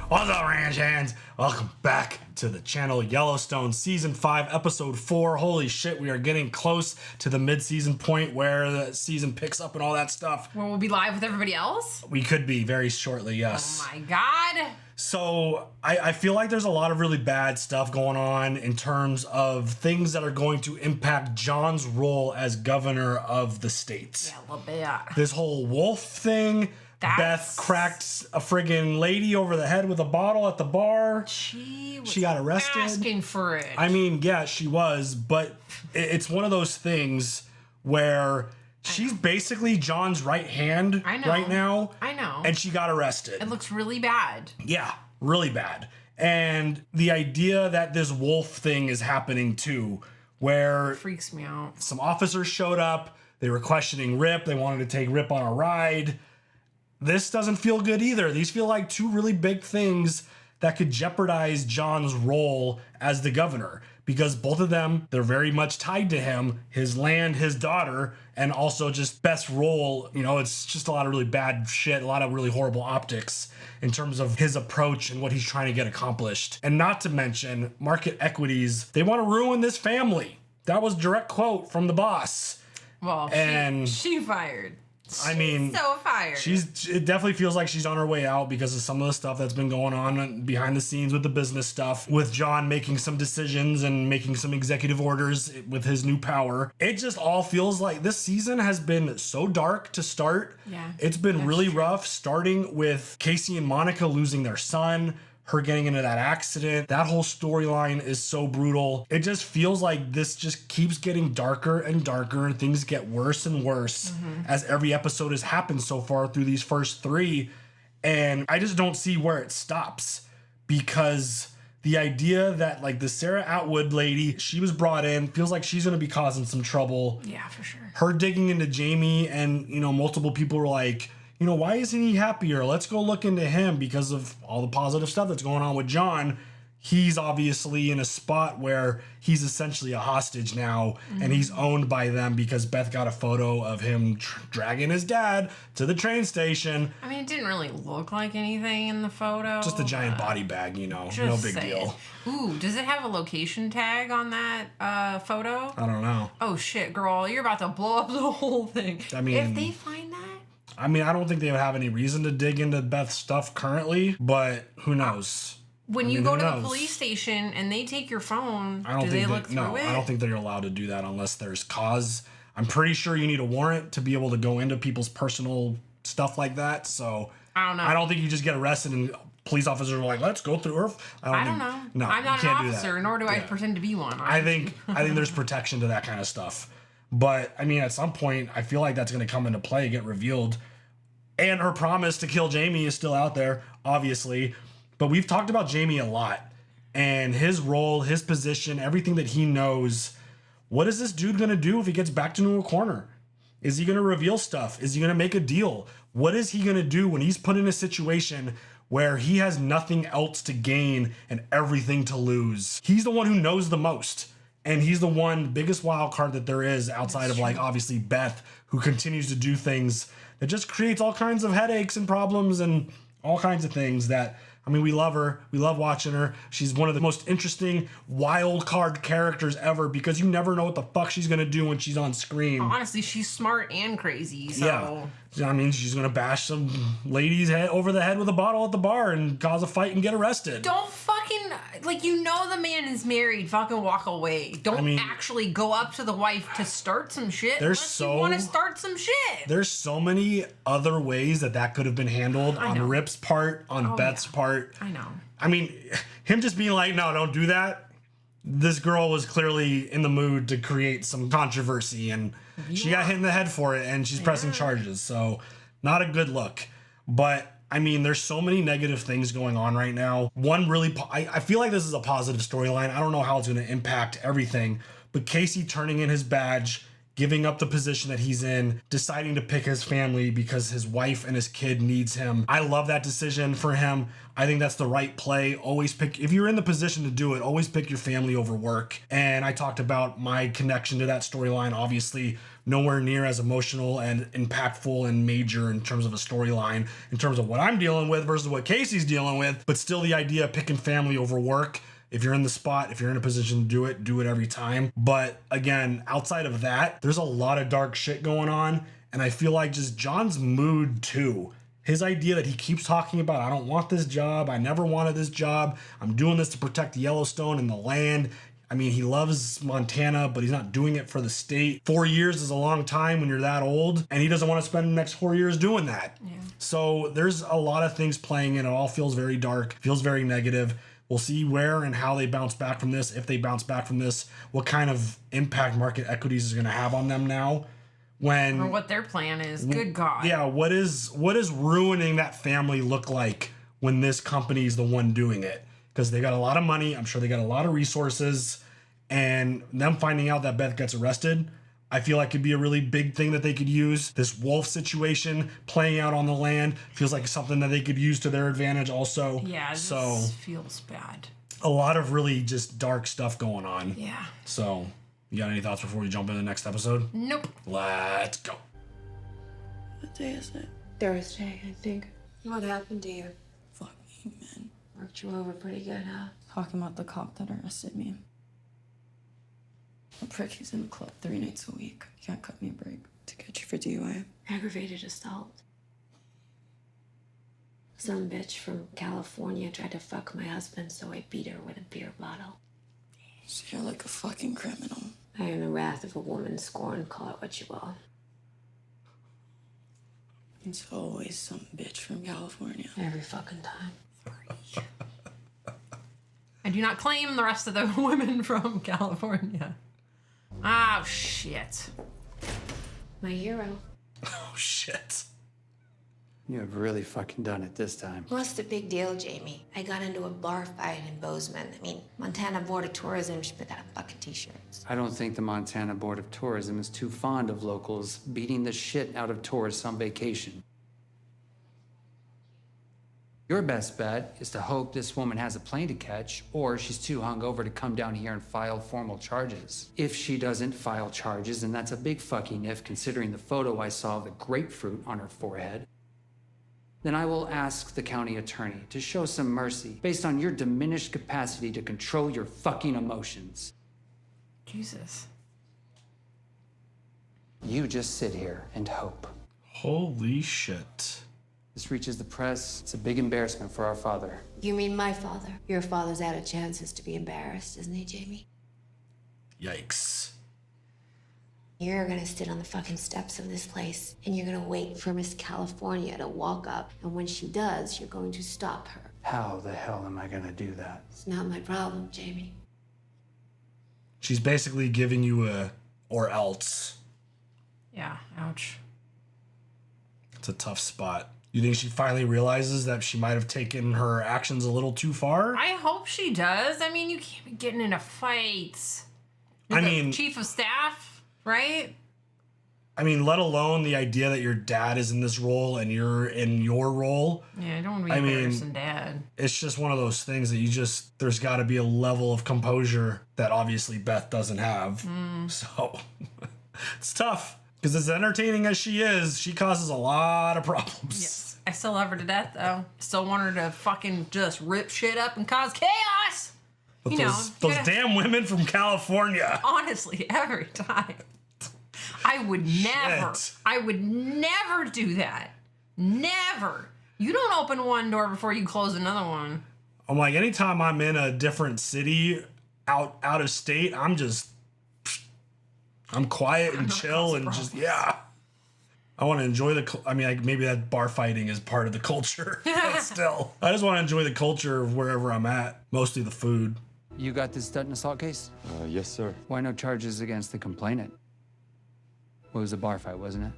What's up, ranch hands? Welcome back to the channel. Yellowstone Season 5, Episode 4. Holy shit, we are getting close to the mid-season point where the season picks up and all that stuff. Where we'll be live with everybody else? We could be very shortly, yes. Oh my god. So, I feel like there's a lot of really bad stuff going on in terms of things that are going to impact John's role as governor of the state. Yeah, a little bit. This whole wolf thing. Beth cracked a friggin' lady over the head with a bottle at the bar. She got arrested. Asking for it. I mean, yeah, she was, but it's one of those things where she's basically John's right hand right now. I know. And she got arrested. It looks really bad. Yeah, really bad. And the idea that this wolf thing is happening too, where freaks me out. Some officers showed up. They were questioning Rip. They wanted to take Rip on a ride. This doesn't feel good either. These feel like two really big things that could jeopardize John's role as the governor, because both of them, they're very much tied to him, his land, his daughter, and also just Beth's role. You know, it's just a lot of really bad shit, a lot of really horrible optics in terms of his approach and what he's trying to get accomplished. And not to mention market equities. They want to ruin this family. That was a direct quote from the boss. Well, and she fired. I mean, so fired. It definitely feels like she's on her way out because of some of the stuff that's been going on behind the scenes with the business stuff, with John making some decisions and making some executive orders with his new power. It just all feels like this season has been so dark to start. Yeah, it's been really rough, starting with Casey and Monica losing their son, her getting into that accident. That whole storyline is so brutal. It just feels like this just keeps getting darker and darker, and things get worse and worse as every episode has happened so far through these first three. And I just don't see where it stops, because the idea that like the Sarah Atwood lady, she was brought in, feels like she's gonna be causing some trouble. Yeah, for sure. Her digging into Jamie, and multiple people were like, why isn't he happier? Let's go look into him because of all the positive stuff that's going on with John. He's obviously in a spot where he's essentially a hostage now, and he's owned by them because Beth got a photo of him dragging his dad to the train station. I mean, it didn't really look like anything in the photo. Just a giant body bag, no big deal. Ooh, does it have a location tag on that photo? I don't know. Oh shit, girl, you're about to blow up the whole thing. I mean, if they find that. I mean, I don't think they would have any reason to dig into Beth's stuff currently, but who knows? When you go to the police station and they take your phone, do they look through it? I don't think they're allowed to do that unless there's cause. I'm pretty sure you need a warrant to be able to go into people's personal stuff like that. So I don't know. I don't think you just get arrested and police officers are like, let's go through her. I don't know. No, I'm not an officer, nor do I Yeah. pretend to be one. I think there's protection to that kind of stuff. But I mean, at some point, I feel like that's going to come into play, get revealed. And her promise to kill Jamie is still out there, obviously. But we've talked about Jamie a lot, and his role, his position, everything that he knows. What is this dude going to do if he gets backed into a corner? Is he going to reveal stuff? Is he going to make a deal? What is he going to do when he's put in a situation where he has nothing else to gain and everything to lose? He's the one who knows the most. And he's the biggest wild card that there is outside of, like, obviously Beth, who continues to do things that just creates all kinds of headaches and problems and all kinds of things that, I mean, we love her. We love watching her. She's one of the most interesting wild card characters ever, because you never know what the fuck she's going to do when she's on screen. Honestly, she's smart and crazy, so... Yeah. I mean, she's going to bash some lady's head over the head with a bottle at the bar and cause a fight and get arrested. Don't fucking, like, the man is married, fucking walk away. Don't actually go up to the wife to start some shit unless you want to start some shit. There's so many other ways that could have been handled on Rip's part, on Beth's part. I know. I mean, him just being like, no, don't do that. This girl was clearly in the mood to create some controversy, and she got hit in the head for it, and she's pressing charges. So not a good look. But I mean, there's so many negative things going on right now. One really, I feel like this is a positive storyline. I don't know how it's going to impact everything, but Casey turning in his badge, giving up the position that he's in, deciding to pick his family because his wife and his kid needs him. I love that decision for him. I think that's the right play. Always pick, if you're in the position to do it, always pick your family over work. And I talked about my connection to that storyline, obviously, nowhere near as emotional and impactful and major in terms of a storyline, in terms of what I'm dealing with versus what Casey's dealing with. But still, the idea of picking family over work. If you're in the spot, if you're in a position to do it every time. But again, outside of that, there's a lot of dark shit going on. And I feel like just John's mood too. His idea that he keeps talking about, I don't want this job. I never wanted this job. I'm doing this to protect Yellowstone and the land. I mean, he loves Montana, but he's not doing it for the state. 4 years is a long time when you're that old. And he doesn't want to spend the next 4 years doing that. Yeah. So there's a lot of things playing in. It all feels very dark, feels very negative. We'll see where and how they bounce back from this. If they bounce back from this, what kind of impact market equities is going to have on them now. Or what their plan is. Good God. Yeah, what is ruining that family look like when this company is the one doing it? Because they got a lot of money. I'm sure they got a lot of resources. And them finding out that Beth gets arrested, I feel like could be a really big thing that they could use. This wolf situation playing out on the land feels like something that they could use to their advantage also. Yeah, this feels bad. A lot of really just dark stuff going on. Yeah. So, you got any thoughts before we jump into the next episode? Nope. Let's go. What day is it? Thursday, I think. What happened to you? Fucking men. Worked you over pretty good, huh? Talking about the cop that arrested me. A prick who's in the club 3 nights a week. You can't cut me a break to catch you for DUI. Aggravated assault. Some bitch from California tried to fuck my husband, so I beat her with a beer bottle. So you're like a fucking criminal. I am the wrath of a woman scorned, call it what you will. It's always some bitch from California. Every fucking time. I do not claim the rest of the women from California. Oh, shit. My hero. Oh, shit. You have really fucking done it this time. What's the big deal, Jamie? I got into a bar fight in Bozeman. I mean, Montana Board of Tourism should put out fucking t-shirts. I don't think the Montana Board of Tourism is too fond of locals beating the shit out of tourists on vacation. Your best bet is to hope this woman has a plane to catch, or she's too hungover to come down here and file formal charges. If she doesn't file charges, and that's a big fucking if considering the photo I saw of the grapefruit on her forehead, then I will ask the county attorney to show some mercy based on your diminished capacity to control your fucking emotions. Jesus. You just sit here and hope. Holy shit. This reaches the press. It's a big embarrassment for our father. You mean my father? Your father's out of chances to be embarrassed, isn't he, Jamie? Yikes. You're gonna sit on the fucking steps of this place, and you're gonna wait for Miss California to walk up, and when she does, you're going to stop her. How the hell am I gonna do that? It's not my problem, Jamie. She's basically giving you a or else. Yeah, ouch. It's a tough spot. You think she finally realizes that she might have taken her actions a little too far? I hope she does. I mean, you can't be getting into fights. You're the chief of staff, right? I mean, let alone the idea that your dad is in this role and you're in your role. Yeah, I don't want to be embarrassing dad. It's just one of those things that there's got to be a level of composure that obviously Beth doesn't have. So it's tough because as entertaining as she is, she causes a lot of problems. Yes. I still love her to death, though. Still want her to fucking just rip shit up and cause chaos. But those damn women from California. Honestly, every time. I would never do that. Never. You don't open one door before you close another one. I'm like, anytime I'm in a different city, out of state, I'm quiet and chill and just, yeah. I want to enjoy maybe that bar fighting is part of the culture, but still. I just want to enjoy the culture of wherever I'm at, mostly the food. You got this Dutton assault case? Yes, sir. Why no charges against the complainant? Well, it was a bar fight, wasn't it?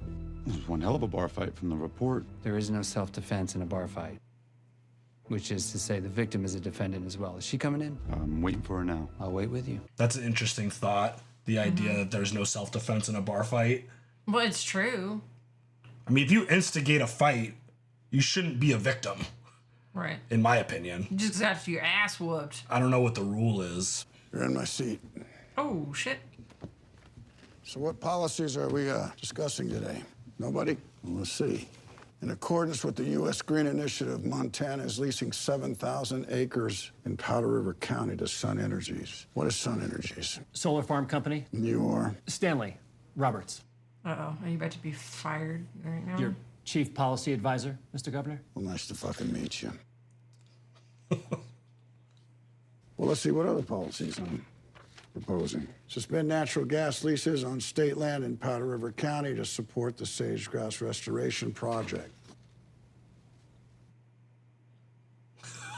It was one hell of a bar fight from the report. There is no self-defense in a bar fight. Which is to say the victim is a defendant as well. Is she coming in? I'm waiting for her now. I'll wait with you. That's an interesting thought. The idea that there's no self-defense in a bar fight. Well, it's true. I mean, if you instigate a fight, you shouldn't be a victim. Right. In my opinion. You just got your ass whooped. I don't know what the rule is. You're in my seat. Oh, shit. So what policies are we discussing today? Nobody? Well, let's see. In accordance with the U.S. Green Initiative, Montana is leasing 7,000 acres in Powder River County to Sun Energies. What is Sun Energies? Solar farm company. And you are? Stanley Roberts. Uh-oh. Are you about to be fired right now? Your chief policy advisor, Mr. Governor. Well, nice to fucking meet you. Well, let's see what other policies I'm proposing. Suspend natural gas leases on state land in Powder River County to support the sage-grouse restoration project.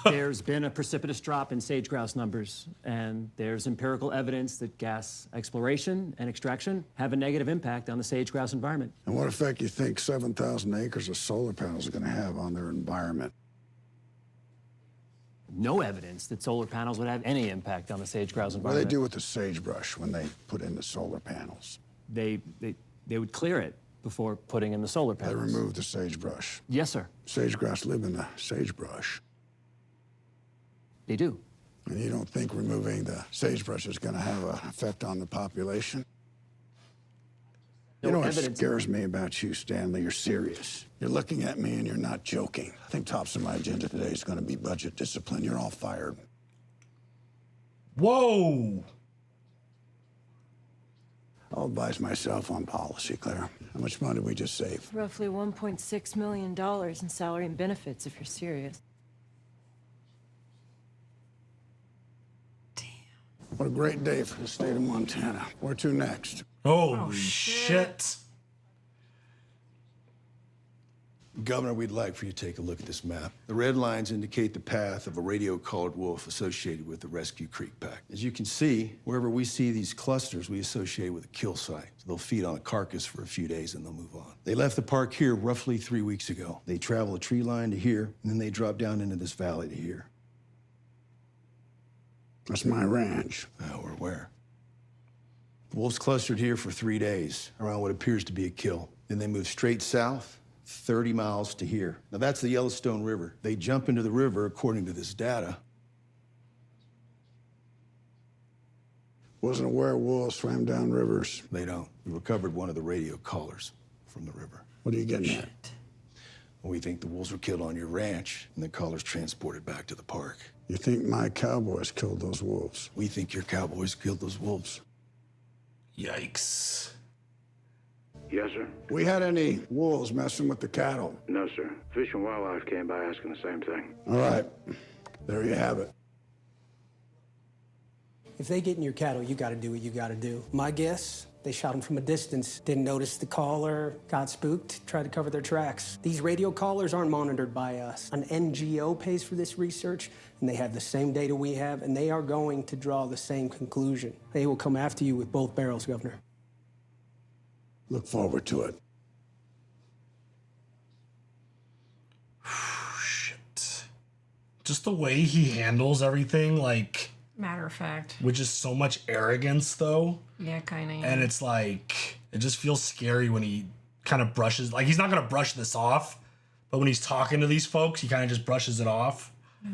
There's been a precipitous drop in sage-grouse numbers, and there's empirical evidence that gas exploration and extraction have a negative impact on the sage-grouse environment. And what effect do you think 7,000 acres of solar panels are going to have on their environment? No evidence that solar panels would have any impact on the sage-grouse What do environment. they do with the sagebrush when they put in the solar panels? They would clear it before putting in the solar They panels. remove the sagebrush. Yes, sir. Sage-grouse live in the sagebrush. They do. And you don't think removing the sagebrush is going to have an effect on the population? You know what evidence. scares me about you, Stanley? You're serious. You're looking at me and you're not joking. I think tops of my agenda today is going to be budget discipline. You're all fired. Whoa! I'll advise myself on policy, Claire. How much money did we just save? Roughly $1.6 million in salary and benefits, if you're serious. What a great day for the state of Montana. Where to next? Holy shit. Governor, we'd like for you to take a look at this map. The red lines indicate the path of a radio-collared wolf associated with the Rescue Creek Pack. As you can see, wherever we see these clusters, we associate with a kill site. So they'll feed on a carcass for a few days and they'll move on. They left the park here roughly 3 weeks ago. They travel a tree line to here, and then they drop down into this valley to here. That's my ranch. We're aware. The wolves clustered here for 3 days around what appears to be a kill. Then they move straight south, 30 miles to here. Now that's the Yellowstone River. They jump into the river according to this data. Wasn't aware wolves swam down rivers. They don't. We recovered one of the radio collars from the river. What are you getting at? We think the wolves were killed on your ranch and the collars transported back to the park. You think my cowboys killed those wolves? We think your cowboys killed those wolves. Yikes. Yes, sir. We had any wolves messing with the cattle? No, sir. Fish and Wildlife came by asking the same thing. All right. There you have it. If they get in your cattle, you gotta do what you gotta do. My guess, they shot them from a distance, didn't notice the caller, got spooked, tried to cover their tracks. These radio callers aren't monitored by us. An NGO pays for this research, and they have the same data we have, and they are going to draw the same conclusion. They will come after you with both barrels, Governor. Look forward to it. Shit. Just the way he handles everything, like... Matter of fact. With just so much arrogance, though. Yeah, kind of. And it's like, it just feels scary when he kind of brushes, like he's not going to brush this off, but when he's talking to these folks, he kind of just brushes it off. All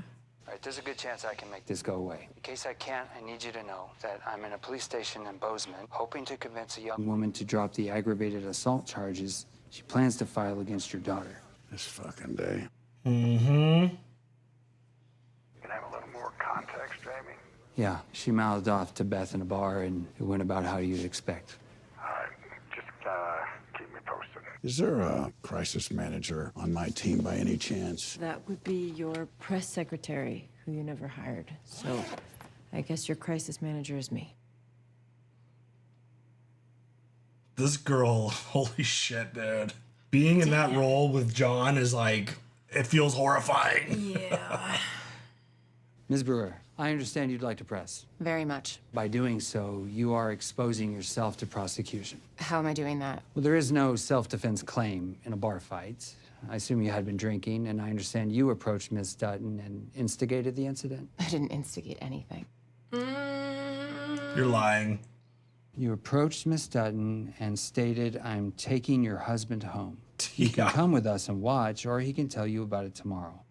right, there's a good chance I can make this go away. In case I can't, I need you to know that I'm in a police station in Bozeman, hoping to convince a young woman to drop the aggravated assault charges she plans to file against your daughter. This fucking day. Mm-hmm. You can have a little more context, Jamie. Yeah, she mouthed off to Beth in a bar, and it went about how you'd expect. All right, just keep me posted. Is there a crisis manager on my team by any chance? That would be your press secretary, who you never hired. So I guess your crisis manager is me. This girl, holy shit, dude. Being in that role with John is like, it feels horrifying. Yeah. Ms. Brewer, I understand you'd like to press. Very much. By doing so, you are exposing yourself to prosecution. How am I doing that? Well, there is no self-defense claim in a bar fight. I assume you had been drinking, and I understand you approached Ms. Dutton and instigated the incident. I didn't instigate anything. You're lying. You approached Miss Dutton and stated, "I'm taking your husband home. He Yeah. can come with us and watch, or he can tell you about it tomorrow."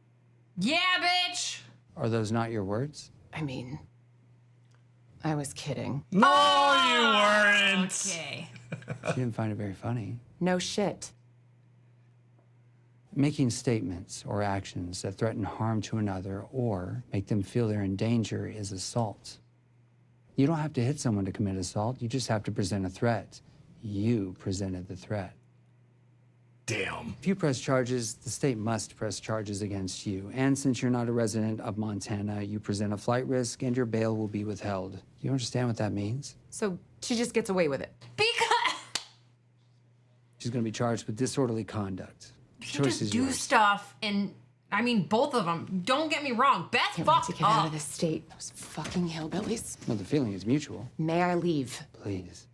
Yeah, bitch! Are those not your words? I mean, I was kidding. No, you weren't. Okay. She didn't find it very funny. No shit. Making statements or actions that threaten harm to another or make them feel they're in danger is assault. You don't have to hit someone to commit assault. You just have to present a threat. You presented the threat. Damn. If you press charges, the state must press charges against you. And since you're not a resident of Montana, you present a flight risk and your bail will be withheld. You understand what that means? So she just gets away with it. Because She's gonna be charged with disorderly conduct. she just do stuff, and I mean, both of them. Don't get me wrong. Beth Can't wait fucked to get up. out of this state. Those fucking hillbillies. No, the feeling is mutual. May I leave? Please.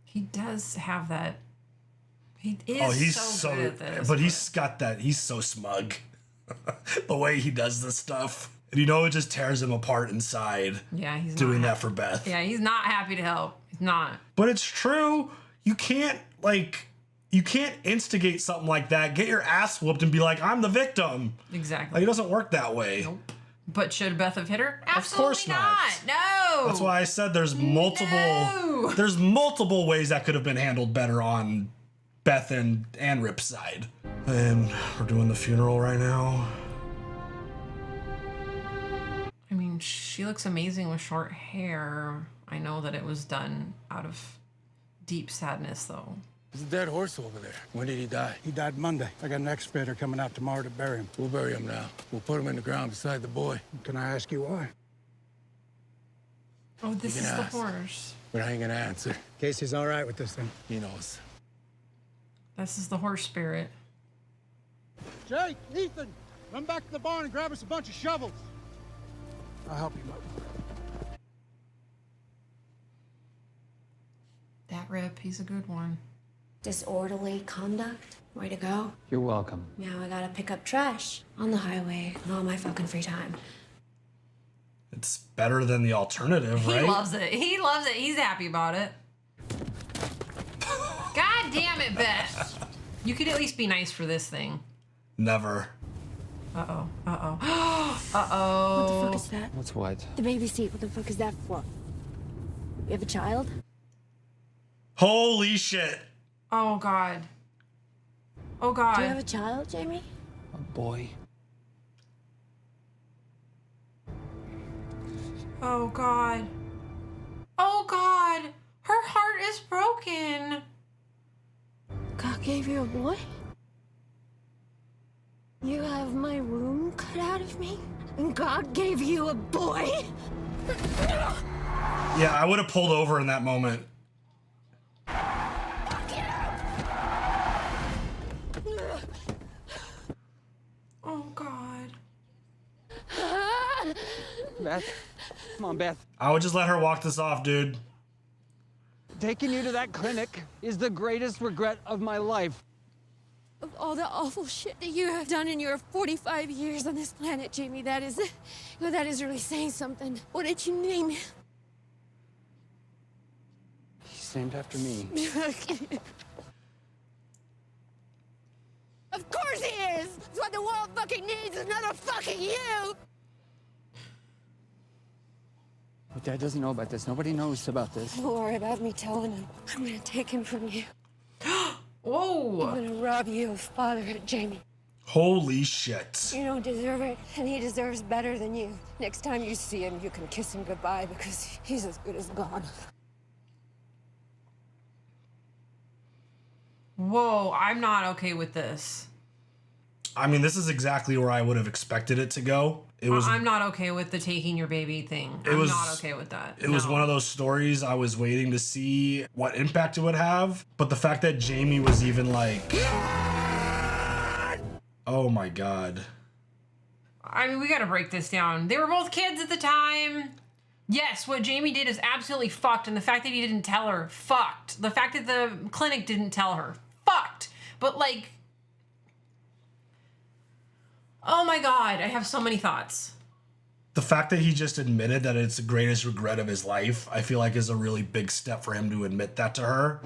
He does have that. He is he's so good at this. but he's got that. He's so smug. The way he does this stuff, and it just tears him apart inside. Yeah, he's doing not that for Beth. Yeah, he's not happy to help. He's not. But it's true. You can't instigate something like that, get your ass whooped, and be like, I'm the victim. Exactly. Like, it doesn't work that way. Nope. But should Beth have hit her? Absolutely Of course not. No. That's why I said there's multiple ways that could have been handled better on Beth and Rip's side. And we're doing the funeral right now. I mean, she looks amazing with short hair. I know that it was done out of deep sadness, though. There's a dead horse over there. When did he die? He died Monday. I got an excavator coming out tomorrow to bury him. We'll bury him now. We'll put him in the ground beside the boy. Can I ask you why? Oh, this You is can the ask. horse. But I ain't gonna answer. Casey's all right with this thing. He knows. This is the horse spirit. Jake, Ethan, run back to the barn and grab us a bunch of shovels. I'll help you, bud. That Rip, he's a good one. Disorderly conduct. Way to go. You're welcome. Now I gotta pick up trash on the highway in all my fucking free time. It's better than the alternative, right? He loves it. He loves it. He's happy about it. God damn it, Beth. You could at least be nice for this thing. Never. Uh-oh. Uh-oh. Uh-oh. What the fuck is that? What's what? The baby seat. What the fuck is that for? You have a child? Holy shit. Oh, God. Oh, God. Do you have a child, Jamie? A boy. Oh, God. Oh, God. Her heart is broken. God gave you a boy? You have my womb cut out of me? And God gave you a boy? Yeah, I would have pulled over in that moment. Oh, God. Beth, come on, Beth. I would just let her walk this off, dude. Taking you to that clinic is the greatest regret of my life. Of all the awful shit that you have done in your 45 years on this planet, Jamie, that is really saying something. What did you name him? He's named after me. Of course he is! It's what the world fucking needs, is another fucking you! But Dad doesn't know about this. Nobody knows about this. Don't worry about me telling him. I'm gonna take him from you. Whoa! I'm gonna rob you of fatherhood, Jamie. Holy shit. You don't deserve it, and he deserves better than you. Next time you see him, you can kiss him goodbye because he's as good as gone. Whoa, I'm not okay with this. I mean, this is exactly where I would have expected it to go. It was. I'm not okay with the taking your baby thing. I'm not okay with that. It was one of those stories I was waiting to see what impact it would have. But the fact that Jamie was even like, oh my God. I mean, we gotta break this down. They were both kids at the time. Yes, what Jamie did is absolutely fucked. And the fact that he didn't tell her, fucked. The fact that the clinic didn't tell her, fucked. But like, oh my God, I have so many thoughts. The fact that he just admitted that it's the greatest regret of his life, I feel like is a really big step for him to admit that to her.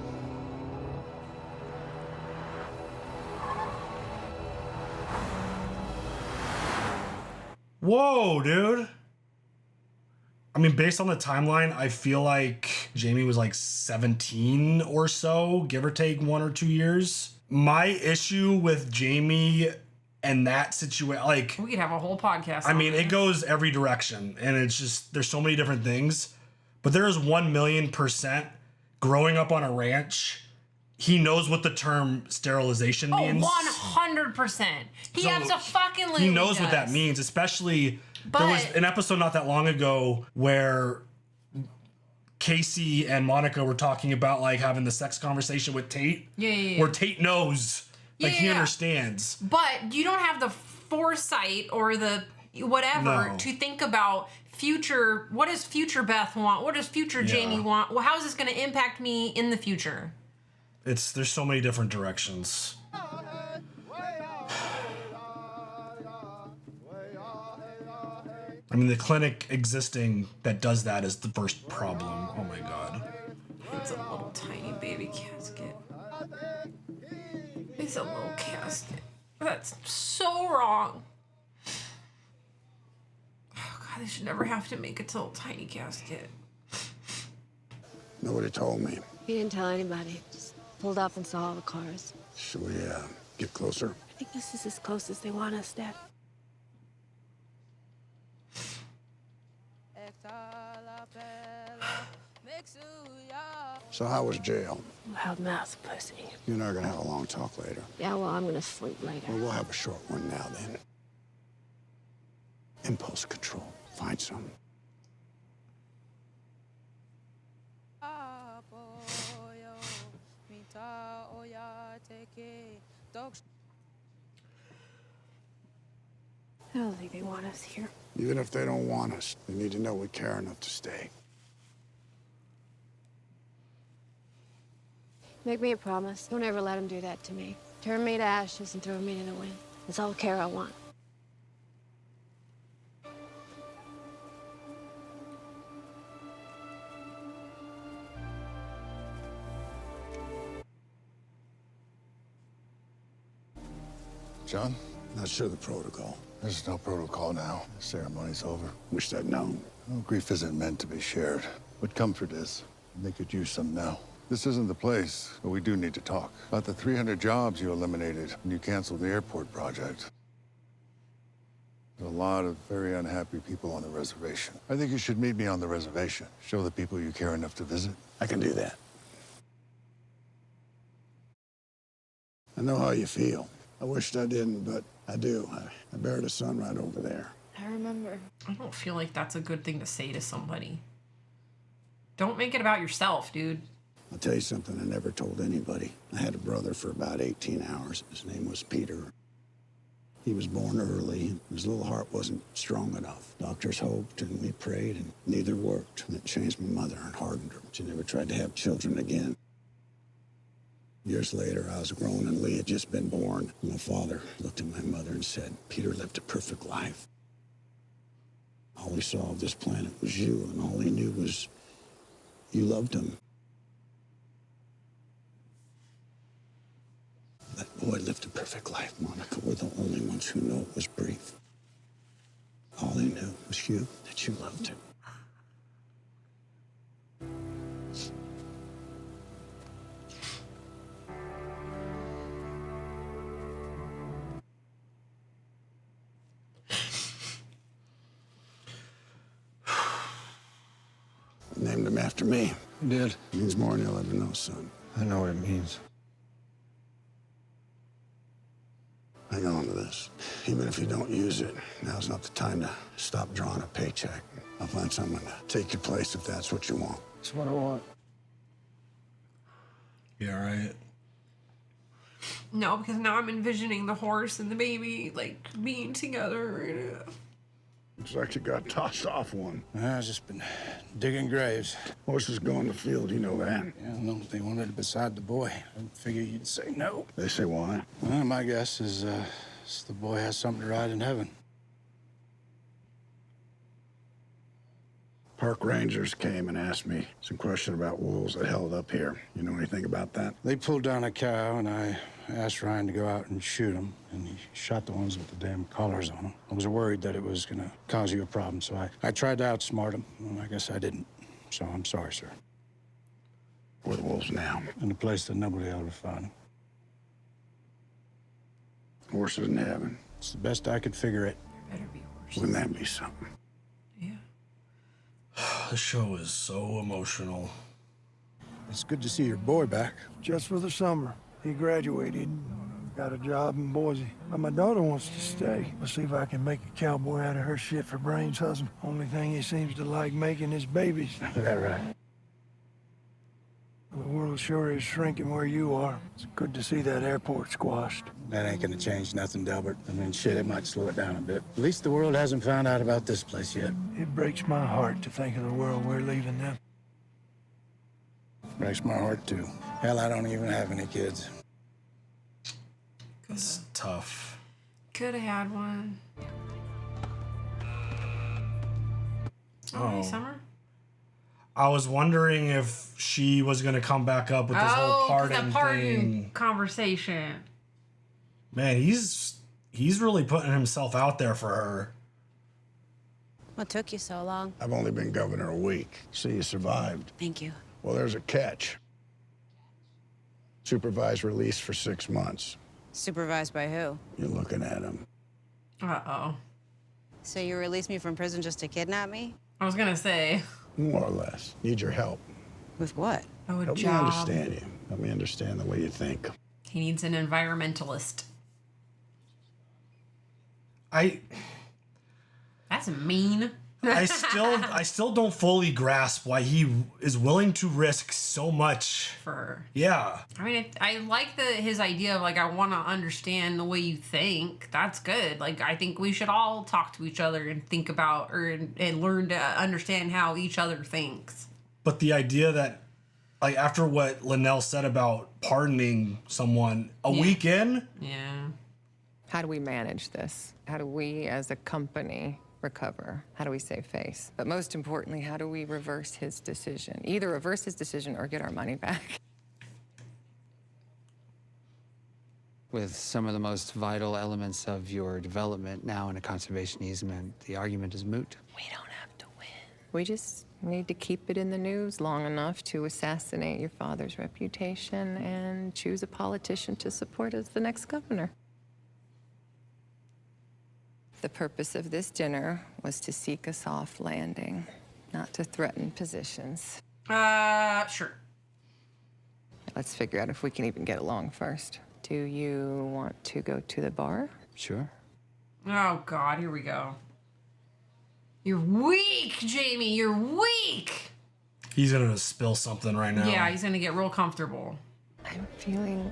Whoa, dude. I mean, based on the timeline, I feel like Jamie was like 17 or so, give or take 1 or 2 years. My issue with Jamie and that situation, like, we could have a whole podcast. I mean, it goes every direction, and it's just, there's so many different things. But there is 1,000,000% growing up on a ranch. He knows what the term sterilization means. 100%. He So absolutely he knows what that does. means, especially But there was an episode not that long ago where Casey and Monica were talking about like having the sex conversation with Tate. Yeah. Where Tate knows, like he Yeah. understands. But you don't have the foresight or the whatever No. to think about future. What does future Beth want? What does future Jamie want? Well, how is this going to impact me in the future? There's so many different directions. I mean, the clinic existing that does that is the first problem. Oh my god. It's a little tiny baby casket. It's a little casket. That's so wrong. Oh god, they should never have to make it a little tiny casket. Nobody told me. He didn't tell anybody. Just pulled up and saw all the cars. Should we get closer? I think this is as close as they want us, Dad. So how was jail? Loud mouth, pussy. You and I are gonna have a long talk later. Yeah, well, I'm gonna sleep later. Well, we'll have a short one now then. Impulse control. Find some. I don't think they want us here. Even if they don't want us, they need to know we care enough to stay. Make me a promise. Don't ever let them do that to me. Turn me to ashes and throw me to the wind. That's all the care I want. John? Not sure the protocol. There's no protocol now. The ceremony's over. Wish I'd known. Well, grief isn't meant to be shared, but comfort is. And they could use some now. This isn't the place, but we do need to talk. About the 300 jobs you eliminated when you canceled the airport project. There's a lot of very unhappy people on the reservation. I think you should meet me on the reservation. Show the people you care enough to visit. I can do that. I know how you feel. I wished I didn't, but I do. I buried a son right over there. I remember. I don't feel like that's a good thing to say to somebody. Don't make it about yourself, dude. I'll tell you something I never told anybody. I had a brother for about 18 hours. His name was Peter. He was born early. His little heart wasn't strong enough. Doctors hoped and we prayed, and neither worked. And it changed my mother and hardened her. She never tried to have children again. Years later, I was grown and Lee had just been born. My father looked at my mother and said, Peter lived a perfect life. All he saw of this planet was you, and all he knew was you loved him. That boy lived a perfect life, Monica. We're the only ones who know it was brief. All he knew was you, that you loved him. Named him after me. You did? It means more than you'll ever know, son. I know what it means. Hang on to this. Even if you don't use it, now's not the time to stop drawing a paycheck. I'll find someone to take your place if that's what you want. That's what I want. Yeah, right. No, because now I'm envisioning the horse and the baby, like, being together. Looks like you got tossed off one. I've just been digging graves. Horses go in the field, you know that. Yeah, no, they wanted it beside the boy. I figure you'd say no. They say why? Well, my guess is the boy has something to ride in heaven. Park rangers came and asked me some question about wolves that held up here. You know anything about that? They pulled down a cow, and I asked Ryan to go out and shoot him, and he shot the ones with the damn collars on them. I was worried that it was gonna cause you a problem, so I tried to outsmart him. Well, I guess I didn't. So I'm sorry, sir. Where are the wolves now? In a place that nobody will ever find them. Horses in heaven. It's the best I could figure it. Better be horses. Wouldn't that be something? The show is so emotional. It's good to see your boy back. Just for the summer. He graduated, got a job in Boise. But my daughter wants to stay. We'll see if I can make a cowboy out of her shit for brains husband. Only thing he seems to like making is babies. Is that right? The world sure is shrinking where you are. It's good to see that airport squashed. That ain't gonna change nothing, Delbert. I mean, shit, it might slow it down a bit. At least the world hasn't found out about this place yet. It breaks my heart to think of the world we're leaving them. Breaks my heart, too. Hell, I don't even have any kids. It's tough. Could have had one. Oh. Summer? I was wondering if she was gonna come back up with this whole pardon thing. Conversation. Man, he's really putting himself out there for her. What took you so long? I've only been governor a week. See, you survived. Thank you. Well, there's a catch. Supervised release for 6 months. Supervised by who? You're looking at him. Uh-oh. So you released me from prison just to kidnap me? I was gonna say. More or less. Need your help. With what? Oh, a Help me job. understand you. Help me understand the way you think. He needs an environmentalist. That's mean. I still don't fully grasp why he is willing to risk so much for her. Yeah. I mean, I like his idea of like, I want to understand the way you think. That's good. Like, I think we should all talk to each other and think about and learn to understand how each other thinks. But the idea that, like, after what Linnell said about pardoning someone a week in, yeah. How do we manage this? How do we, as a company, recover? How do we save face? But most importantly, how do we reverse his decision? Either reverse his decision or get our money back. With some of the most vital elements of your development now in a conservation easement, the argument is moot. We don't have to win. We just need to keep it in the news long enough to assassinate your father's reputation and choose a politician to support as the next governor. The purpose of this dinner was to seek a soft landing, not to threaten positions. Sure. Let's figure out if we can even get along first. Do you want to go to the bar? Sure. Oh, God, here we go. You're weak, Jamie. You're weak. he's gonna spill something right now. Yeah, he's gonna get real comfortable. I'm feeling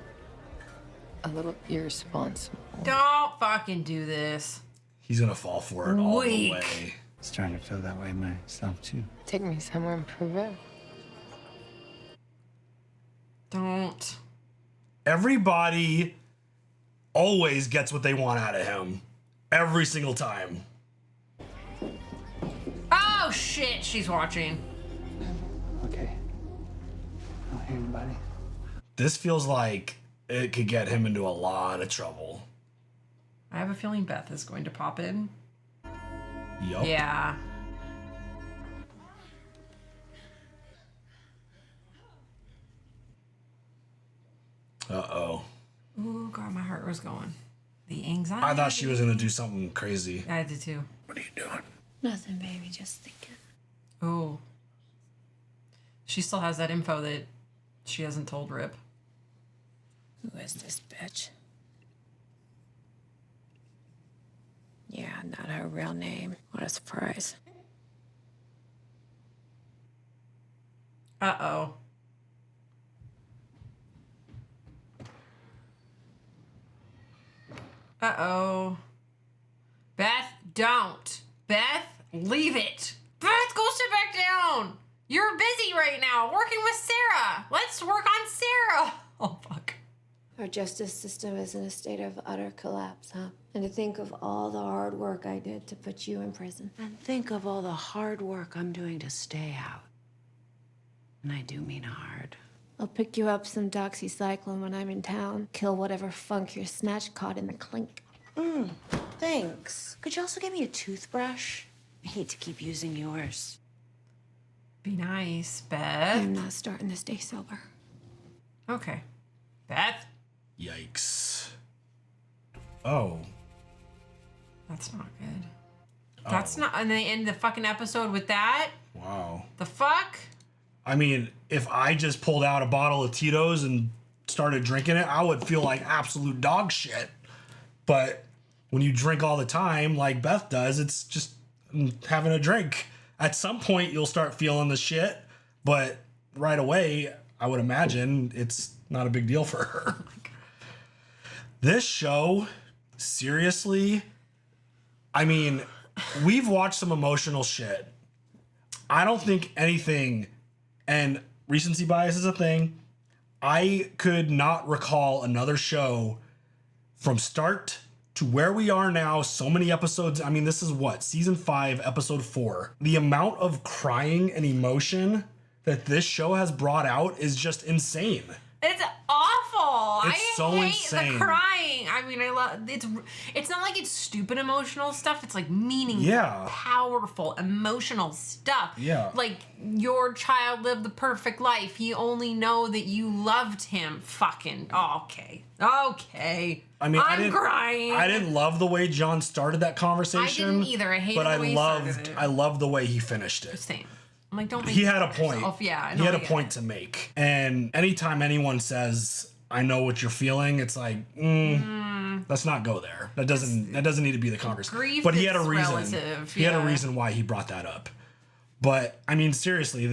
a little irresponsible. Don't fucking do this. He's gonna fall for it all the Weak. way. I was trying to feel that way myself, too. Take me somewhere and prove it. Don't. Everybody always gets what they want out of him. Every single time. Oh, shit, she's watching. Okay. I don't hear anybody. This feels like it could get him into a lot of trouble. I have a feeling Beth is going to pop in. Yup. Yeah. Uh-oh. Ooh, God, my heart was going. The anxiety. I thought she was gonna do something crazy. I did too. What are you doing? Nothing, baby, just thinking. Oh. She still has that info that she hasn't told Rip. Who is this bitch? Yeah, not her real name. What a surprise. Uh-oh. Uh-oh. Beth, don't. Beth, leave it. Beth, go sit back down. You're busy right now working with Sarah. Let's work on Sarah. Oh, fuck. Our justice system is in a state of utter collapse, huh? And to think of all the hard work I did to put you in prison. And think of all the hard work I'm doing to stay out. And I do mean hard. I'll pick you up some doxycycline when I'm in town. Kill whatever funk your snatch caught in the clink. Thanks. Could you also get me a toothbrush? I hate to keep using yours. Be nice, Beth. I'm not starting this day sober. Okay. Beth? Yikes. Oh. That's not good. That's not... And they end the fucking episode with that? Wow. The fuck? I mean, if I just pulled out a bottle of Tito's and started drinking it, I would feel like absolute dog shit. But when you drink all the time, like Beth does, it's just having a drink. At some point, you'll start feeling the shit, but right away, I would imagine it's not a big deal for her. This show, seriously, I mean, we've watched some emotional shit. I don't think anything, and recency bias is a thing, I could not recall another show from start to where we are now, so many episodes. I mean, this is what, season 5, episode 4. The amount of crying and emotion that this show has brought out is just insane. It's awful. It's so hate insane. the crying. I mean, I love it's not like it's stupid emotional stuff. It's like meaningful, powerful, emotional stuff. Yeah. Like your child lived the perfect life. You only know that you loved him. Fucking okay. I mean, I'm crying. I didn't love the way John started that conversation. I didn't either. I hated the way he started it. I loved the way he finished it. Same. I'm like, don't make He had a yourself. point. Yeah, he had a point to make. And anytime anyone says, "I know what you're feeling," it's like, let's not go there. That doesn't need to be the conversation. Grief But he had a is reason. relative, He had a yeah. reason why he brought that up. But I mean, seriously,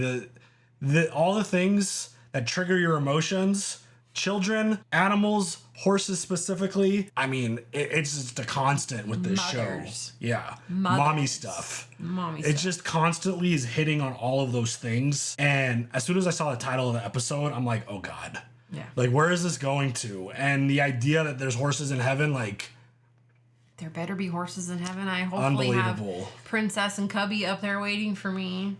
the all the things that trigger your emotions, children, animals, horses specifically. I mean, it's just a constant with this Mothers. show. Yeah, Mothers. mommy stuff. It just constantly is hitting on all of those things. And as soon as I saw the title of the episode, I'm like, oh God. Yeah. Like, where is this going to? And the idea that there's horses in heaven, like, There better be horses in heaven. I hopefully have unbelievable. Princess and Cubby up there waiting for me.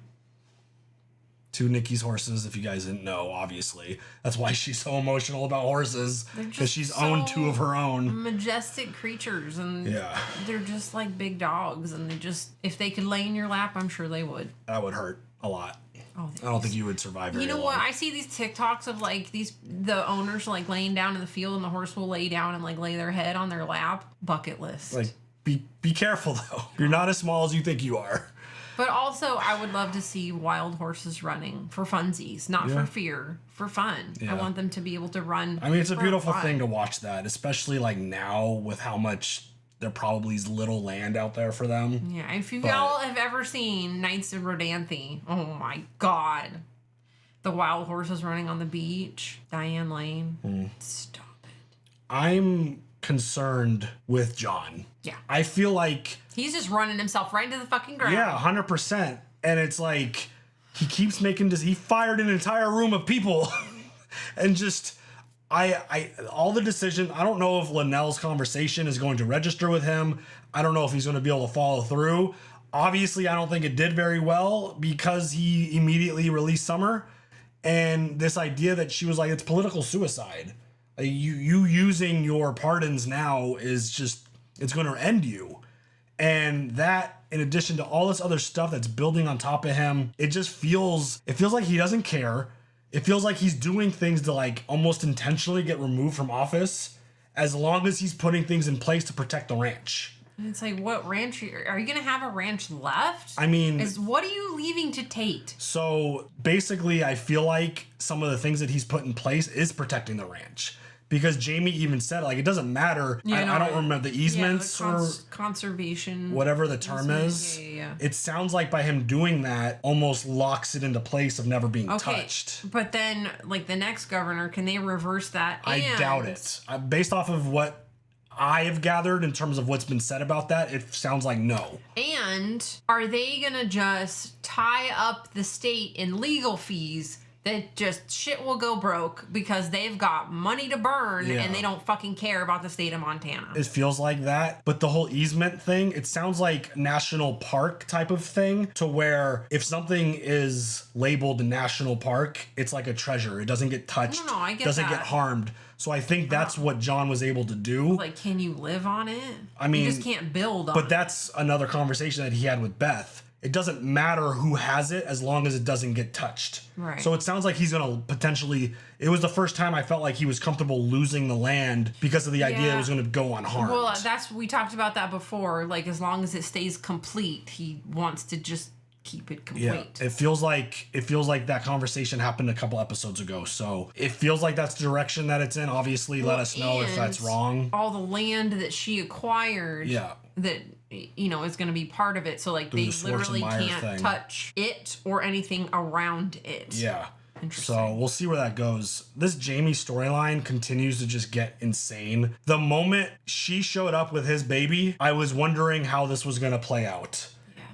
2 Nikki's horses, if you guys didn't know, obviously. That's why she's so emotional about horses. They're Because just she's so owned 2 of her own. Majestic creatures, and Yeah. they're just like big dogs, and they just, if they could lay in your lap, I'm sure they would. That would hurt a lot. Oh, I don't think you would survive very You know long. what? I see these TikToks of like the owners like laying down in the field, and the horse will lay down and like lay their head on their lap. Bucket list. Like, be careful, though. You're not as small as you think you are. But also, I would love to see wild horses running for funsies, not Yeah. for fear, for fun. Yeah. I want them to be able to run. I mean, it's a for beautiful fun. thing to watch that, especially like now with how much there probably is little land out there for them. Yeah, if you But- all have ever seen Knights of Rodanthe, oh my God. The wild horses running on the beach, Diane Lane. Stop. I'm concerned with John. Yeah. I feel like, He's just running himself right into the fucking ground. yeah, 100%. And it's like, he keeps making this, he fired an entire room of people. And just, all the decision, I don't know if Linnell's conversation is going to register with him. I don't know if he's going to be able to follow through. Obviously, I don't think it did very well because he immediately released Summer. And this idea that she was like, it's political suicide. Like, you using your pardons now is just, it's going to end you. And that, in addition to all this other stuff that's building on top of him, it feels like he doesn't care. It feels like he's doing things to like almost intentionally get removed from office as long as he's putting things in place to protect the ranch. And it's like, what ranch are you going to have a ranch left? I mean, what are you leaving to Tate? So basically, I feel like some of the things that he's put in place is protecting the ranch. Because Jamie even said, like, it doesn't matter. I don't remember the easements or conservation, whatever the term is. Yeah. It sounds like by him doing that, almost locks it into place of never being touched. But then, like, the next governor, can they reverse that? I doubt it. Based off of what I have gathered in terms of what's been said about that, it sounds like no. And are they going to just tie up the state in legal fees that just shit will go broke because they've got money to burn and they don't fucking care about the state of Montana. It feels like that. But the whole easement thing, it sounds like national park type of thing, to where if something is labeled a national park, it's like a treasure. It doesn't get touched, No, I get doesn't that. get harmed. So I think that's what John was able to do. Like, can you live on it? I mean, you just can't build on but it. that's another conversation that he had with Beth. It doesn't matter who has it as long as it doesn't get touched. Right. So it sounds like he's going to potentially... It was the first time I felt like he was comfortable losing the land because of the idea it was going to go unharmed. Well, we talked about that before. Like, as long as it stays complete, he wants to just keep it complete. Yeah, it feels like that conversation happened a couple episodes ago. So it feels like that's the direction that it's in. Obviously, let us know if that's wrong. All the land that she acquired, that is going to be part of it. So like they literally can't touch it or anything around it. Yeah. So we'll see where that goes. This Jamie storyline continues to just get insane. The moment she showed up with his baby, I was wondering how this was going to play out.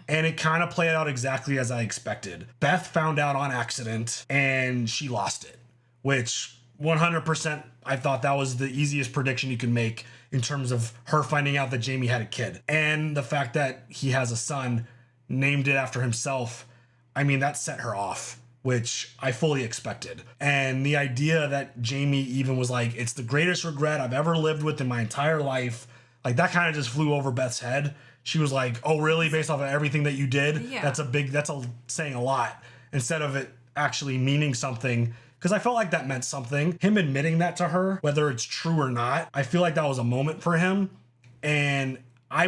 And it kind of played out exactly as I expected. Beth found out on accident and she lost it, which 100% I thought that was the easiest prediction you could make in terms of her finding out that Jamie had a kid. And the fact that he has a son, named it after himself, I mean, that set her off, which I fully expected. And the idea that Jamie even was like, it's the greatest regret I've ever lived with in my entire life, like that kind of just flew over Beth's head. She was like, oh, really? Based off of everything that you did? Yeah. That's saying a lot instead of it actually meaning something. Because I felt like that meant something. Him admitting that to her, whether it's true or not, I feel like that was a moment for him. And I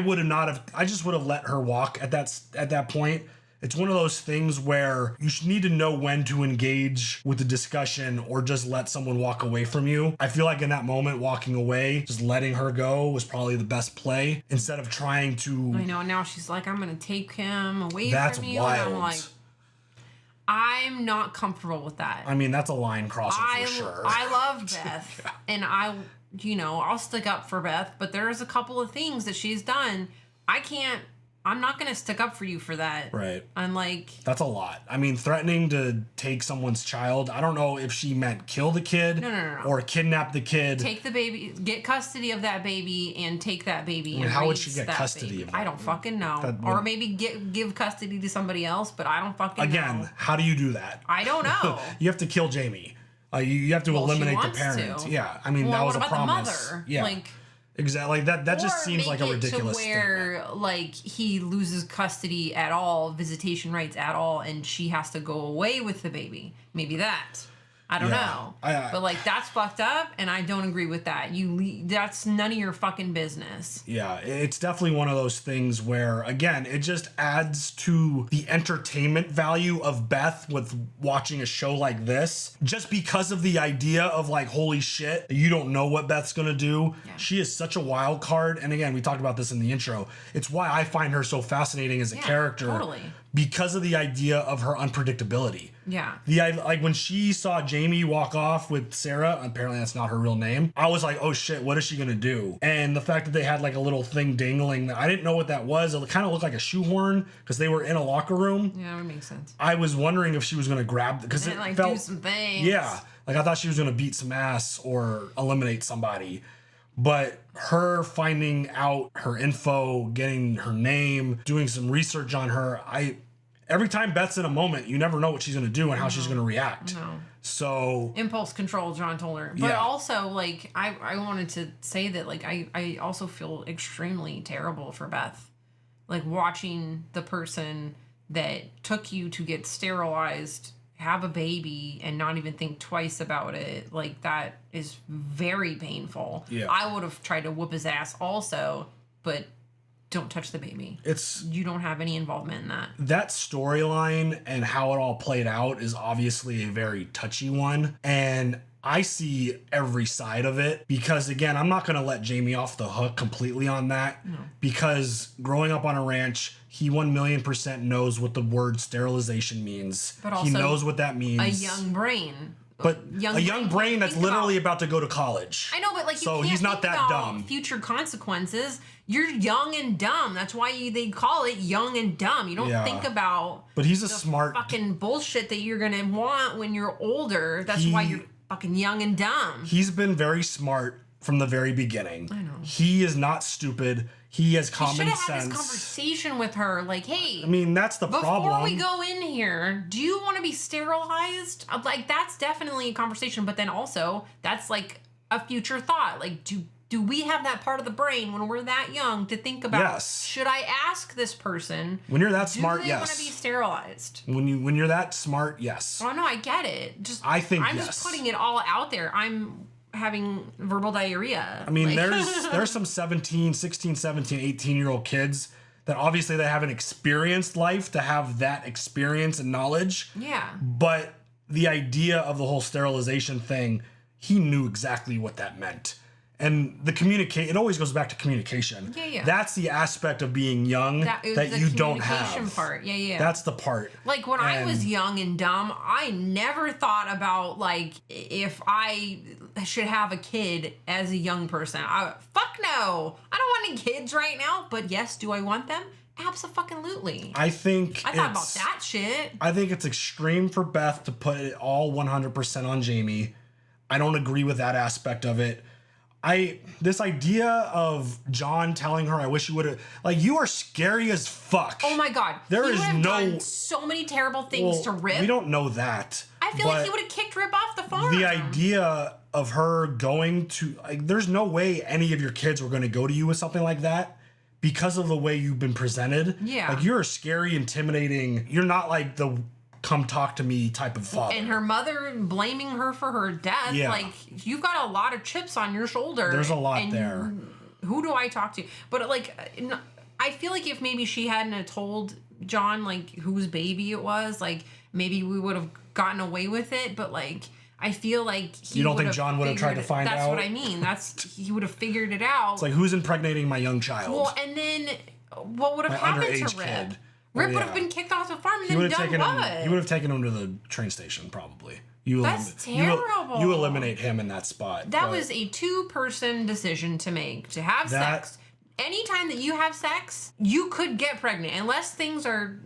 just would have let her walk at that point. It's one of those things where you should need to know when to engage with the discussion or just let someone walk away from you. I feel like in that moment, walking away, just letting her go was probably the best play instead of trying to... I know, now she's like, I'm going to take him away That's from you. wild. And I'm like, I'm not comfortable with that. I mean, that's a line crosser for sure. I love Beth, and I'll stick up for Beth, but there's a couple of things that she's done. I'm not going to stick up for you for that. Right. I'm like... That's a lot. I mean, threatening to take someone's child, I don't know if she meant kill the kid No. or kidnap the kid. Take the baby, get custody of that baby, and take that baby. I mean, and how would raise she get that custody baby. of that? I don't fucking know. That Or would- maybe give custody to somebody else, but I don't fucking know. Again, how do you do that? I don't know. You have to kill Jamie. You have to eliminate the wants parent. to. Yeah, I mean, Well, that was what a about promise. the mother? Yeah, Like, exactly. That just seems like a ridiculous to where like he loses custody at all, visitation rights at all, and she has to go away with the baby. Maybe that. I don't know. But like that's fucked up, and I don't agree with that. That's none of your fucking business. Yeah, it's definitely one of those things where, again, it just adds to the entertainment value of Beth with watching a show like this. Just because of the idea of like, holy shit, you don't know what Beth's gonna do. Yeah. She is such a wild card. And again, we talked about this in the intro. It's why I find her so fascinating as a character. Totally. Because of the idea of her unpredictability. Yeah. Like when she saw Jamie walk off with Sarah, apparently that's not her real name, I was like, oh shit, what is she gonna do? And the fact that they had like a little thing dangling, I didn't know what that was. It kind of looked like a shoehorn because they were in a locker room. Yeah, that would make sense. I was wondering if she was gonna grab, because it like felt, do some things. Yeah, like I thought she was gonna beat some ass or eliminate somebody. But her finding out her info, getting her name, doing some research on her, every time Beth's in a moment, you never know what she's going to do and how she's going to react. No. So... Impulse control, John told her. But also, like, I wanted to say that, like, I also feel extremely terrible for Beth. Like, watching the person that took you to get sterilized have a baby and not even think twice about it, like that is very painful. Yeah. I would have tried to whoop his ass also, but don't touch the baby. You don't have any involvement in that. That storyline and how it all played out is obviously a very touchy one, and I see every side of it because, again, I'm not going to let Jamie off the hook completely on that because growing up on a ranch, he 1,000,000% knows what the word sterilization means. But also he knows what that means. A young brain. But a young brain that's literally about to go to college. I know, but like, you so can't he's not think that about dumb. future consequences. You're young and dumb. That's why they call it young and dumb. You don't think about. But he's a the smart fucking bullshit that you're gonna want when you're older. That's why you're fucking young and dumb. He's been very smart from the very beginning. I know. He is not stupid. He has common should have sense. had this conversation with her, like, hey. I mean, that's the problem. Before we go in here, do you want to be sterilized? Like, that's definitely a conversation. But then also, that's like a future thought. Like, do we have that part of the brain when we're that young to think about? Yes. Should I ask this person? When you're that smart, do they want to be sterilized? When you're that smart, yes. Oh no, I get it. I'm yes. just putting it all out there. I'm having verbal diarrhea. I mean, like, there's some 16, 17, 18-year-old kids that obviously they haven't experienced life to have that experience and knowledge. Yeah. But the idea of the whole sterilization thing, he knew exactly what that meant. And it always goes back to communication. Yeah. That's the aspect of being young that you don't have. Part. Yeah. That's the part. Like when I was young and dumb, I never thought about like if I should have a kid as a young person. Fuck no. I don't want any kids right now. But yes, do I want them? Absolutely. I thought about that shit. I think it's extreme for Beth to put it all 100% on Jamie. I don't agree with that aspect of it. This idea of John telling her, I wish you would have, like, you are scary as fuck. Oh my God. There he is done so many terrible things to Rip. We don't know that. I feel like he would have kicked Rip off the farm. The idea of her going to, like, there's no way any of your kids were going to go to you with something like that because of the way you've been presented. Yeah. Like, you're a scary, intimidating, you're not like the come talk to me type of father. And her mother blaming her for her death. Yeah. Like, you've got a lot of chips on your shoulder. There's a lot there. Who do I talk to? But like, I feel like if maybe she hadn't have told John like whose baby it was, like maybe we would have gotten away with it. But like, I feel like you don't think John would have tried to find out? That's what I mean. He would have figured it out. It's like, who's impregnating my young child? Well, and then what would have happened to Rip? Kid. Rip would have been kicked off the farm and then done what? You would have taken him to the train station, probably. That's terrible. You eliminate him in that spot. That was a 2-person decision to make, to have sex. Anytime that you have sex, you could get pregnant unless things are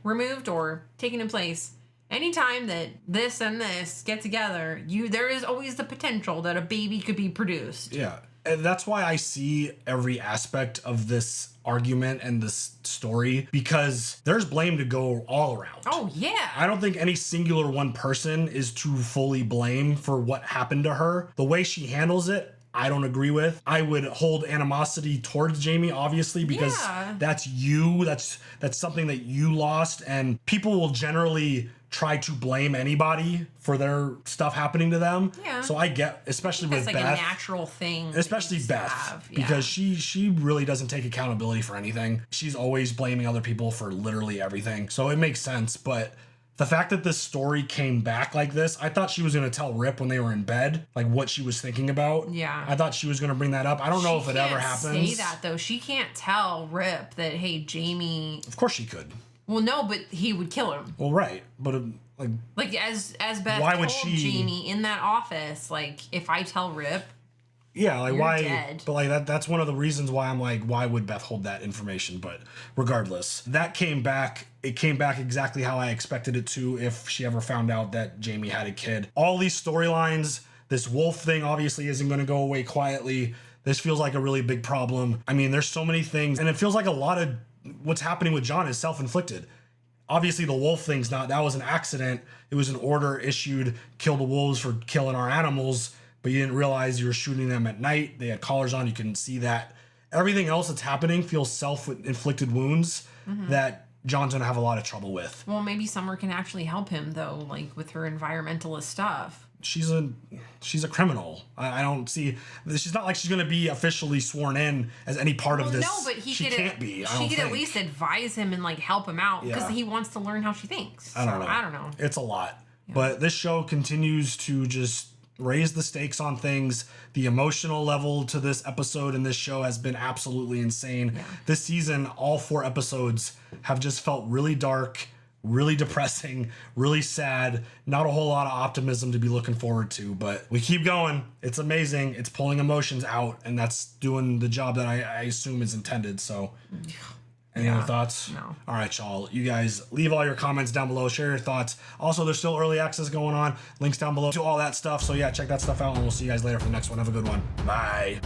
removed or taken in place. Anytime that this and this get together, there is always the potential that a baby could be produced. Yeah. And that's why I see every aspect of this argument and this story, because there's blame to go all around. Oh, yeah. I don't think any singular one person is to fully blame for what happened to her. The way she handles it, I don't agree with. I would hold animosity towards Jamie, obviously, because that's you. That's something that you lost. And people will generally try to blame anybody for their stuff happening to them. Yeah. So I get, especially with like Beth. That's like a natural thing. Especially Beth, because she really doesn't take accountability for anything. She's always blaming other people for literally everything. So it makes sense. But the fact that this story came back like this, I thought she was going to tell Rip when they were in bed, like what she was thinking about. Yeah. I thought she was going to bring that up. I don't know if it ever happens. Say that though. She can't tell Rip that, hey, Jamie. Of course she could. Well, no, but he would kill him. Well, right, but like as Beth why told would she? Jamie in that office, like if I tell Rip, yeah, like you're why? Dead. But like that's one of the reasons why I'm like, why would Beth hold that information? But regardless, that came back. It came back exactly how I expected it to. If she ever found out that Jamie had a kid, all these storylines, this wolf thing obviously isn't going to go away quietly. This feels like a really big problem. I mean, there's so many things, and it feels like a lot of what's happening with John is self-inflicted. Obviously, the wolf thing's not. That was an accident. It was an order issued, kill the wolves for killing our animals, but you didn't realize you were shooting them at night. They had collars on. You couldn't see that. Everything else that's happening feels self-inflicted wounds that John's gonna have a lot of trouble with. Well, maybe Summer can actually help him though, like with her environmentalist stuff. She's a criminal. I don't see. She's not like she's gonna be officially sworn in as any part of this. No, but she can't be. She could at least advise him and like help him out because he wants to learn how she thinks. I don't know. It's a lot, but this show continues to just raise the stakes on things. The emotional level to this episode and this show has been absolutely insane. This season, all 4 episodes have just felt really dark, really depressing, really sad, not a whole lot of optimism to be looking forward to, but we keep going. It's amazing. It's pulling emotions out, and that's doing the job that I assume is intended. So any other thoughts? No. All right, y'all. You guys leave all your comments down below. Share your thoughts. Also, there's still early access going on. Links down below to all that stuff. So yeah, check that stuff out, and we'll see you guys later for the next one. Have a good one. Bye.